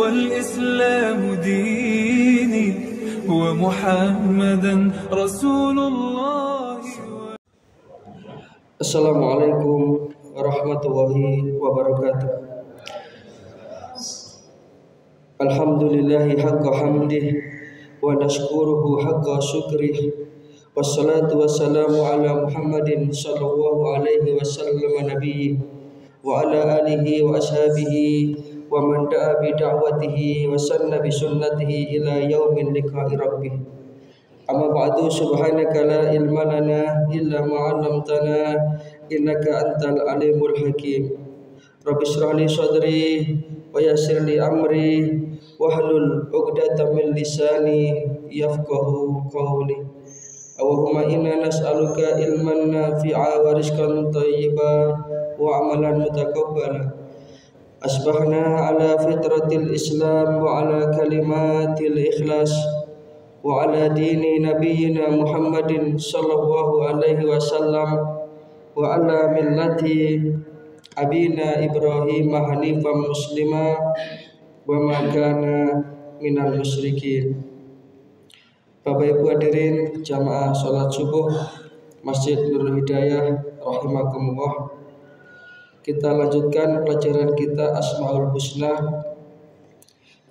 والإسلام ديني ومحمدا رسول الله. Assalamualaikum warahmatullahi wabarakatuh. Alhamdulillahi haqqa hamdih wa nashkuruhu haqqa syukrih. Wassalatu wassalamu ala Muhammadin sallallahu alaihi wasallam nabiyyi wa ala alihi wa ashabihi wa man da'a bi da'watihi wa sanna bi sunnatihi ila yaumin liqa'i rabbih. Amma ba'du, subhanaka la ilma lana illa ma 'allamtana innaka antal alimul hakim. Rabbi shrah li sadri wa yassir li amri wahlul 'uqdatam min lisani yafqahu qawli. Allahumma inna nas'aluka ilman nafi'a wa rizqan thayyiba wa amalan mutaqabbala. Asbahna ala fitratil Islam wa ala kalimatil ikhlas wa ala dini nabiyyina Muhammadin sallallahu alaihi wasallam wa ala millati abina Ibrahim hanifan muslima wa ma kana minal musyrikin. Bapak Ibu hadirin jamaah salat subuh Masjid Nurul Hidayah rahimakumullah. Kita lanjutkan pelajaran kita Asmaul Husna.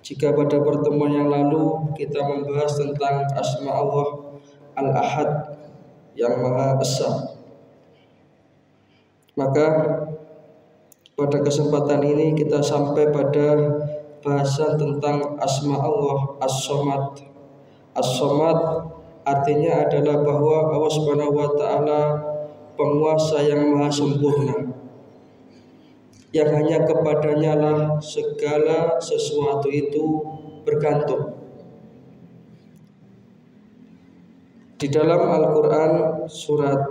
Jika pada pertemuan yang lalu kita membahas tentang asma Allah Al-Ahad yang Maha Esa, maka pada kesempatan ini kita sampai pada bahasan tentang asma Allah As-Somad. As-Somad artinya adalah bahwa Allah Subhanahu wa taala penguasa yang maha sempurna, yang hanya kepadanya lah segala sesuatu itu bergantung. Di dalam Al-Quran surat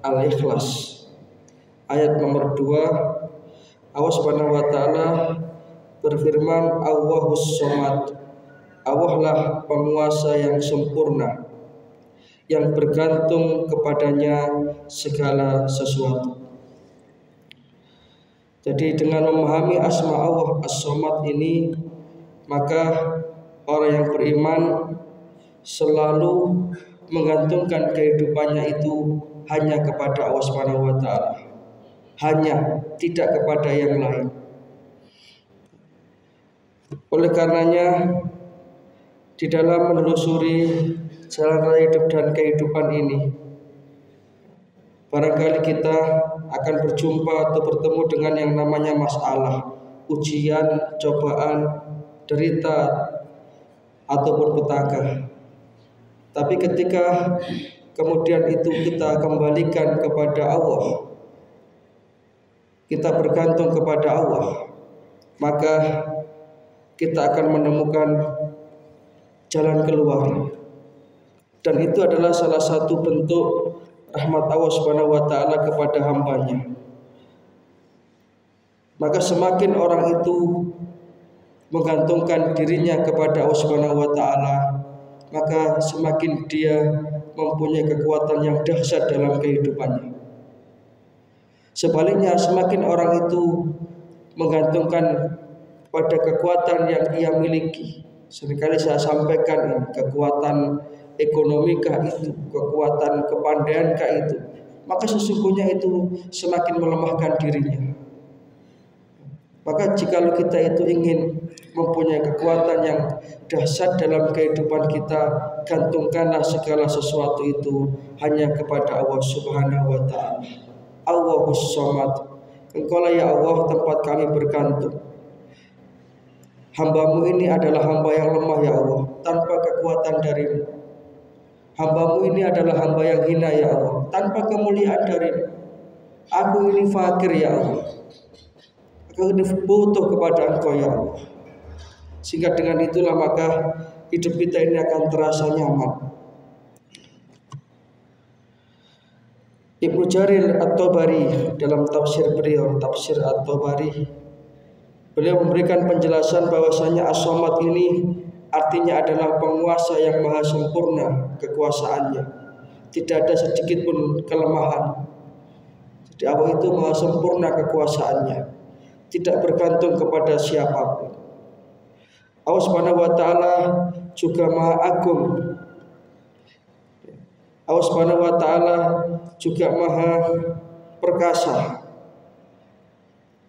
Al-Ikhlas ayat nomor 2, Allah Subhanahu wa taala berfirman, Allahus Somad, Allah lah penguasa yang sempurna, yang bergantung kepadanya segala sesuatu. Jadi dengan memahami asma Allah As-Somad ini, maka orang yang beriman selalu menggantungkan kehidupannya itu hanya kepada Allah Subhanahu wa taala. Hanya, tidak kepada yang lain. Oleh karenanya, di dalam menelusuri jalan raya hidup dan kehidupan ini, barangkali kita akan berjumpa atau bertemu dengan yang namanya masalah, ujian, cobaan, derita, ataupun petaka. Tapi ketika kemudian itu kita kembalikan kepada Allah, kita bergantung kepada Allah, maka kita akan menemukan jalan keluar. Dan itu adalah salah satu bentuk rahmat Allah Subhanahu wa taala kepada hambanya. Maka semakin orang itu menggantungkan dirinya kepada Allah Subhanahu wa taala, maka semakin dia mempunyai kekuatan yang dahsyat dalam kehidupannya. Sebaliknya, semakin orang itu menggantungkan pada kekuatan yang ia miliki, seringkali saya sampaikan ini, kekuatan ekonomi kah itu, kekuatan kepandaian kah itu, maka sesungguhnya itu semakin melemahkan dirinya. Maka jikalau kita itu ingin mempunyai kekuatan yang dahsyat dalam kehidupan kita, gantungkanlah segala sesuatu itu hanya kepada Allah Subhanahu wa taala. Allahus Somad, Engkaulah ya Allah tempat kami bergantung. Hambamu ini adalah hamba yang lemah ya Allah, tanpa kekuatan darimu. Hambamu ini adalah hamba yang hina ya Allah, tanpa kemuliaan darimu. Aku ini fakir ya Allah, aku ini butuh kepada Engkau ya Allah. Sehingga dengan itulah maka hidup kita ini akan terasa nyaman. Ibnu Jarir At-Tabari dalam tafsir beliau, tafsir At-Tabari, beliau memberikan penjelasan bahwasanya As-Somad ini artinya adalah penguasa yang maha sempurna kekuasaannya. Tidak ada sedikit pun kelemahan. Jadi Allah itu maha sempurna kekuasaannya, tidak bergantung kepada siapapun. Allah Subhanahu wa taala juga Maha Agung. Allah Subhanahu wa taala juga Maha Perkasa.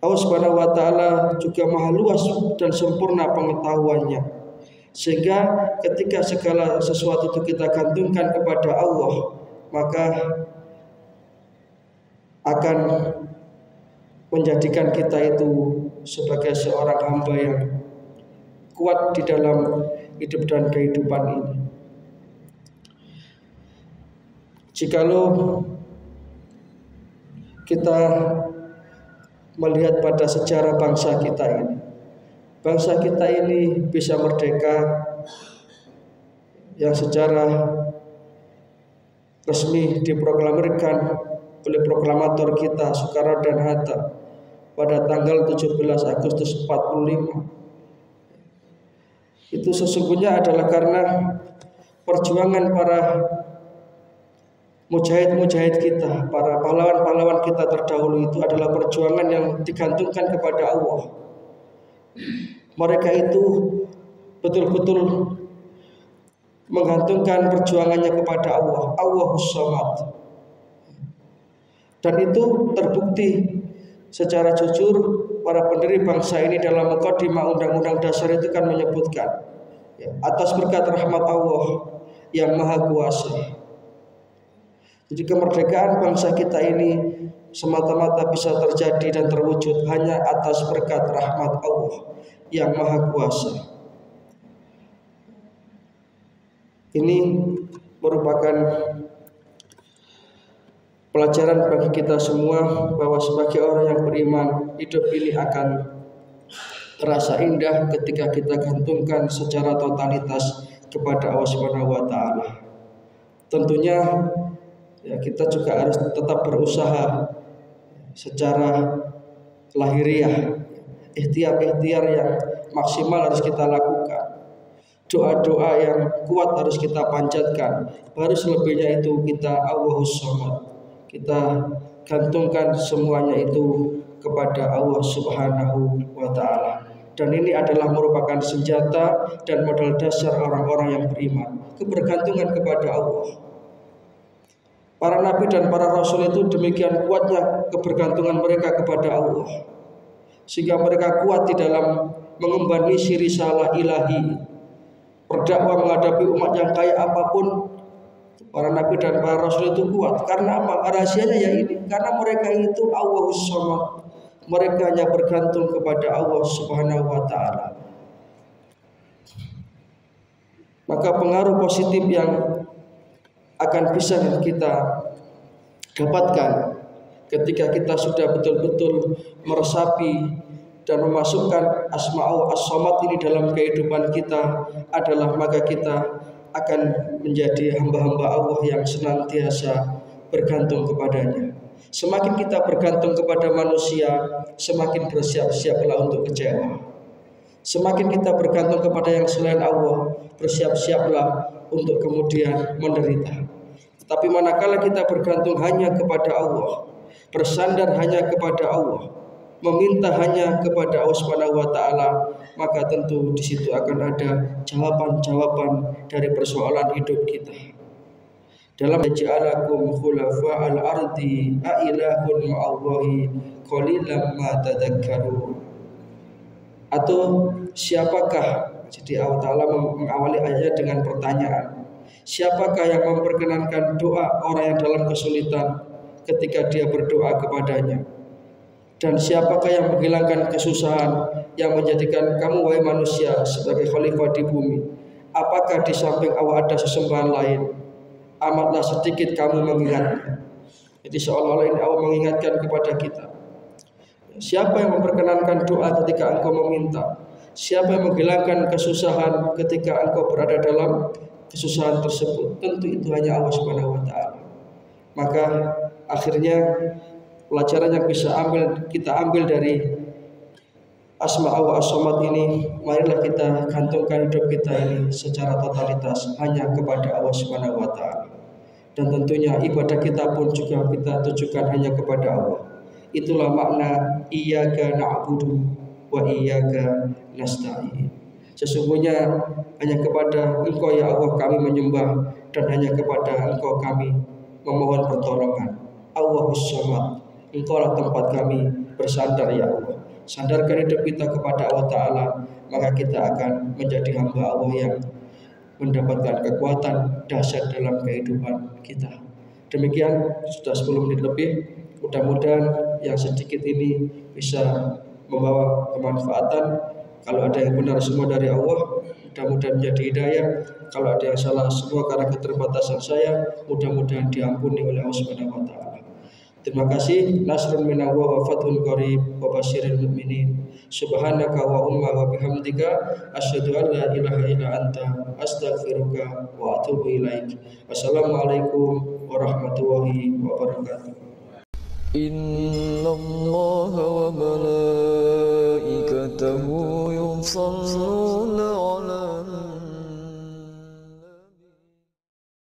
Allah Subhanahu wa taala juga Maha luas dan sempurna pengetahuannya. Sehingga ketika segala sesuatu itu kita gantungkan kepada Allah, maka akan menjadikan kita itu sebagai seorang hamba yang kuat di dalam hidup dan kehidupan ini. Jikalau kita melihat pada sejarah bangsa kita ini bisa merdeka yang secara resmi diproklamirkan oleh proklamator kita Soekarno dan Hatta pada tanggal 17 Agustus 45. Itu sesungguhnya adalah karena perjuangan para mujahid-mujahid kita, para pahlawan-pahlawan kita terdahulu itu adalah perjuangan yang digantungkan kepada Allah. Mereka itu betul-betul menggantungkan perjuangannya kepada Allah, Allahus Samad. Dan itu terbukti secara jujur para pendiri bangsa ini dalam mukadimah Undang-Undang Dasar itu kan menyebutkan atas berkat rahmat Allah yang Maha Kuasa. Jadi kemerdekaan bangsa kita ini semata-mata bisa terjadi dan terwujud hanya atas berkat rahmat Allah yang Maha Kuasa. Ini merupakan pelajaran bagi kita semua bahwa sebagai orang yang beriman, hidup ini akan terasa indah ketika kita gantungkan secara totalitas kepada Allah Subhanahu wa taala. Tentunya kita juga harus tetap berusaha secara lahiriah, ikhtiar-ikhtiar yang maksimal harus kita lakukan, doa-doa yang kuat harus kita panjatkan. Baru selebihnya itu kita Allahus Samad, kita gantungkan semuanya itu kepada Allah Subhanahu wa taala. Dan ini adalah merupakan senjata dan modal dasar orang-orang yang beriman, kebergantungan kepada Allah. Para nabi dan para rasul itu demikian kuatnya kebergantungan mereka kepada Allah, sehingga mereka kuat di dalam mengemban misi risalah ilahi, berdakwah menghadapi umat yang kaya apapun. Para nabi dan para rasul itu kuat. Karena apa? Rahasianya ya ini, karena mereka itu Allahus Samad, mereka hanya bergantung kepada Allah Subhanahu wa taala. Maka pengaruh positif yang akan bisa kita dapatkan ketika kita sudah betul-betul meresapi dan memasukkan Asma'ul As-Samad ini dalam kehidupan kita adalah maka kita akan menjadi hamba-hamba Allah yang senantiasa bergantung kepadanya. Semakin kita bergantung kepada manusia, semakin bersiap-siaplah untuk kecewa. Semakin kita bergantung kepada yang selain Allah, bersiap-siaplah untuk kemudian menderita. Tapi manakala kita bergantung hanya kepada Allah, bersandar hanya kepada Allah, meminta hanya kepada Allah Subhanahu wa taala, maka tentu di situ akan ada jawaban-jawaban dari persoalan hidup kita. Dalam ja'alakum khulafa'al ardi a ilahun ma'allahi qalilan ma tadhakkarun. Atau siapakah, jadi Allah Ta'ala mengawali ayatnya dengan pertanyaan, siapakah yang memperkenankan doa orang yang dalam kesulitan ketika dia berdoa kepadanya? Dan siapakah yang menghilangkan kesusahan, yang menjadikan kamu wahai manusia sebagai khalifah di bumi? Apakah di samping Allah ada sesembahan lain? Amatlah sedikit kamu mengingatnya. Jadi seolah-olah ini Allah mengingatkan kepada kita. Siapa yang memperkenankan doa ketika engkau meminta? Siapa yang menghilangkan kesusahan ketika engkau berada dalam kesusahan tersebut? Tentu itu hanya Allah Subhanahu wa taala. Maka akhirnya pelajaran yang bisa kita ambil dari Asma'ul As-Samad ini, marilah kita gantungkan hidup kita ini secara totalitas hanya kepada Allah Subhanahu wa taala. Dan tentunya ibadah kita pun juga kita tujukan hanya kepada Allah. Itulah makna iyyaka na'budu wa iyyaka nasta'in. Sesungguhnya hanya kepada Engkau ya Allah kami menyembah, dan hanya kepada Engkau kami memohon pertolongan. Allahus Samad, Engkaulah tempat kami bersandar ya Allah. Sandarkan hidup kita kepada Allah Ta'ala, maka kita akan menjadi hamba Allah yang mendapatkan kekuatan dahsyat dalam kehidupan kita. Demikian, sudah 10 menit lebih. Mudah-mudahan yang sedikit ini bisa membawa kemanfaatan. Kalau ada yang benar semua dari Allah, mudah-mudahan menjadi hidayah. Kalau ada yang salah semua karena keterbatasan saya, mudah-mudahan diampuni oleh Allah Subhanahu wa taala. Terima kasih. Nasrun minallah wa fathun qarib wa basyiril mu'minin. Subhanaka wa umma wa bihamdika asyhadu an la ilaha illa anta astaghfiruka wa atubu ilaik. Wassalamualaikum warahmatullahi wabarakatuh. Innallaha wa malaikatahu yusalluna